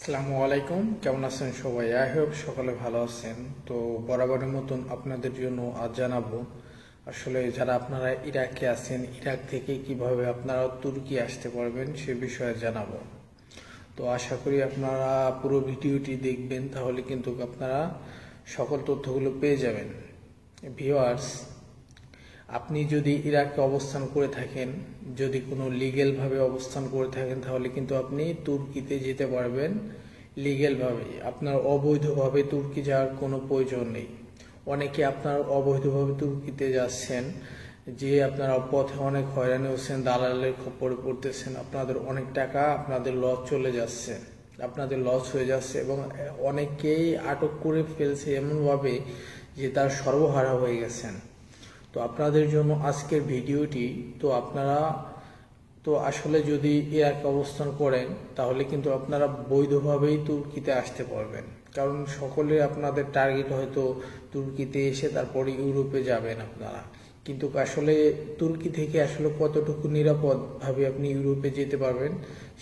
আসসালামু আলাইকুম, কেমন আছেন সবাই? আই হোপ সকালে ভালো আছেন। তো বরাবরের মতন আপনাদের জন্য আজ জানাবো আসলে যারা আপনারা ইরাকে আছেন, ইরাক থেকে কিভাবে আপনারা তুর্কি আসতে পারবেন সে বিষয়ে জানাবো। তো আশা করি আপনারা পুরো ভিডিওটি দেখবেন, তাহলে কিন্তু আপনারা সকল তথ্যগুলো পেয়ে যাবেন। ভিউয়ার্স, আপনি যদি ইরাকে অবস্থান করে থাকেন, যদি কোনো লিগ্যালভাবে অবস্থান করে থাকেন, তাহলে কিন্তু আপনি তুর্কিতে যেতে পারবেন লিগ্যালভাবে। আপনার অবৈধভাবে তুর্কি যাওয়ার কোনো প্রয়োজন নেই। অনেকে আপনার অবৈধভাবে তুর্কিতে যাচ্ছেন, যে আপনারা পথে অনেক হয়রানি হচ্ছেন, দালালের খপ্পরে পড়তেছেন, আপনাদের অনেক টাকা আপনাদের লস চলে যাচ্ছে, আপনাদের লস হয়ে যাচ্ছে, এবং অনেকেই আটক করে ফেলছে এমনভাবে যে তার সর্বহারা হয়ে গেছেন। তো আপনাদের জন্য আজকের ভিডিওটি। তো আপনারা আসলে যদি ইরাকে অবস্থান করেন, তাহলে কিন্তু আপনারা বৈধভাবেই তুর্কিতে আসতে পারবেন। কারণ সকলে আপনাদের টার্গেট হয়তো তুর্কিতে এসে তারপরে ইউরোপে যাবেন আপনারা, কিন্তু আসলে তুর্কি থেকে আসলে কতটুকু নিরাপদভাবে আপনি ইউরোপে যেতে পারবেন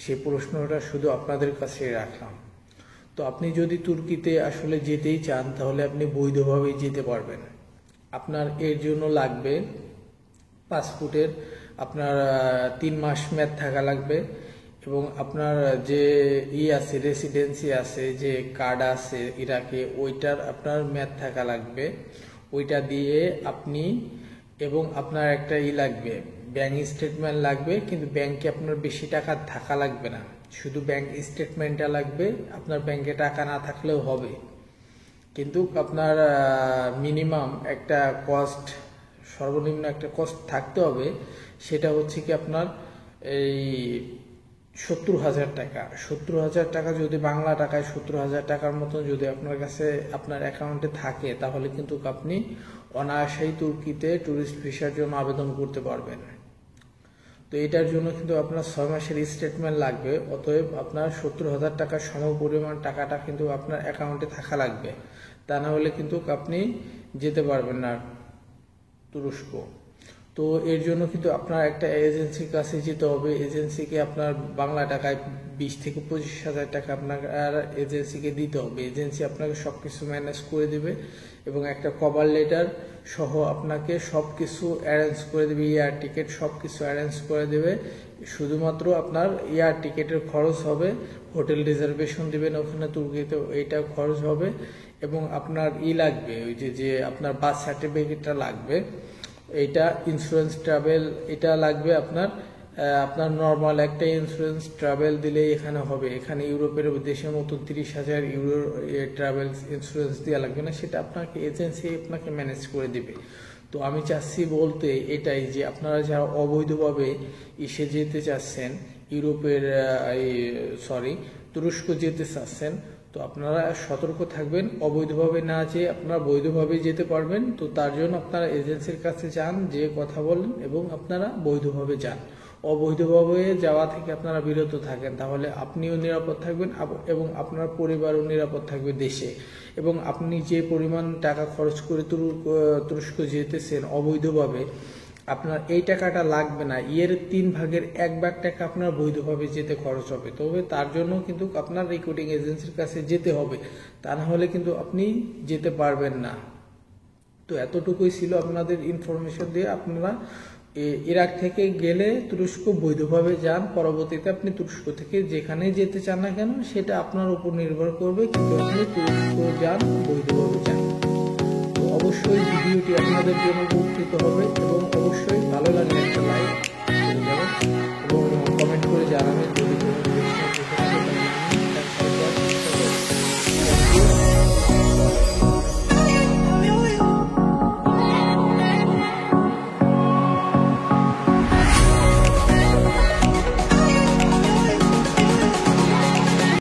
সে প্রশ্নটা শুধু আপনাদের কাছে রাখলাম। তো আপনি যদি তুর্কিতে আসলে যেতেই চান, তাহলে আপনি বৈধভাবেই যেতে পারবেন। আপনার এর জন্য লাগবে পাসপোর্টের আপনার 3 মাস মেয়াদ থাকা লাগবে, এবং আপনার যে আছে রেসিডেন্সি আছে, যে কার্ড আছে ইরাকে, ওইটার আপনার মেয়াদ থাকা লাগবে। ওইটা দিয়ে আপনি, এবং আপনার একটা লাগবে ব্যাংক স্টেটমেন্ট লাগবে, কিন্তু ব্যাংকে আপনার বেশি টাকা থাকা লাগবে না, শুধু ব্যাংক স্টেটমেন্টটা লাগবে। আপনার ব্যাংকে টাকা না থাকলেও হবে, কিন্তু আপনার মিনিমাম একটা কস্ট, সর্বনিম্ন একটা কস্ট থাকতে হবে। সেটা হচ্ছে কি আপনার এই 70,000 টাকা। 70,000 টাকা যদি বাংলা টাকায় 70,000 টাকার মতন যদি আপনার কাছে আপনার অ্যাকাউন্টে থাকে, তাহলে কিন্তু আপনি অনায়াসেই তুর্কিতে ট্যুরিস্ট ভিসার জন্য আবেদন করতে পারবেন। তো এটার জন্য কিন্তু আপনার 6 মাসের স্টেটমেন্ট লাগবে। অতএব আপনার 70,000 টাকার সমপরিমাণ টাকাটা কিন্তু আপনার অ্যাকাউন্টে থাকা লাগবে, তা না হলে কিন্তু আপনি যেতে পারবেন না তুরস্ক। তো এর জন্য কিন্তু আপনার একটা এজেন্সির কাছে যেতে হবে। এজেন্সিকে আপনার বাংলা টাকায় 20 থেকে 25,000 টাকা আপনার এজেন্সিকে দিতে হবে। এজেন্সি আপনাকে সবকিছু ম্যানেজ করে দেবে, এবং একটা কভার লেটার সহ আপনাকে সবকিছু অ্যারেঞ্জ করে দেবে। এয়ার টিকিট সবকিছু অ্যারেঞ্জ করে দেবে। শুধুমাত্র আপনার এয়ার টিকিটের খরচ হবে, হোটেল রিজার্ভেশন দিবেন ওখানে তুর্কিতে, এইটা খরচ হবে। এবং আপনার লাগবে ওই যে আপনার বার্থ সার্টিফিকেটটা লাগবে, এইটা ইন্স্যুরেন্স ট্রাভেল এটা লাগবে আপনার। আপনার নর্মাল একটা ইন্স্যুরেন্স ট্রাভেল দিলেই এখানে হবে। এখানে ইউরোপের দেশের মতো 30,000 ইউরো ট্রাভেল ইন্স্যুরেন্স দেওয়া লাগবে না, সেটা আপনাকে এজেন্সি আপনাকে ম্যানেজ করে দিবে। তো আমি চাচ্ছি বলতে এটাই, যে আপনারা যারা অবৈধভাবে এসে যেতে চাচ্ছেন ইউরোপের তুরস্ক যেতে চাচ্ছেন, তো আপনারা সতর্ক থাকবেন। অবৈধভাবে না যেয়ে আপনারা বৈধভাবে যেতে পারবেন। তো তার জন্য আপনারা এজেন্সির কাছে যান, যে কথা বলেন, এবং আপনারা বৈধভাবে যান। অবৈধভাবে যাওয়া থেকে আপনারা বিরত থাকেন, তাহলে আপনিও নিরাপদ থাকবেন এবং আপনার পরিবারও নিরাপদ থাকবে দেশে। এবং আপনি যে পরিমাণ টাকা খরচ করে তুরস্ক যেতেছেন অবৈধভাবে, আপনার এই টাকাটা লাগবে না। এর 3 ভাগের 1 ভাগ টাকা আপনার বৈধভাবে যেতে খরচ হবে। তবে তার জন্য কিন্তু আপনার রিক্রুটিং এজেন্সির কাছে যেতে হবে, তা না হলে কিন্তু আপনি যেতে পারবেন না। তো এতটুকুই ছিল আপনাদের ইনফরমেশন দিয়ে। আপনারা ইরাক থেকে গেলে তুরস্ক বৈধভাবে যান। পরবর্তীতে আপনি তুরস্ক থেকে যেখানে যেতে চান না কেন সেটা আপনার উপর নির্ভর করবে, কিন্তু আপনি তুরস্ক যান, বৈধভাবে যান। তো অবশ্যই ভিডিওটি আপনাদের জন্য উপকৃত হবে, এবং অবশ্যই ভালো লাগলে একটা লাইক করে যাবেন এবং কমেন্ট করে জানাবেন।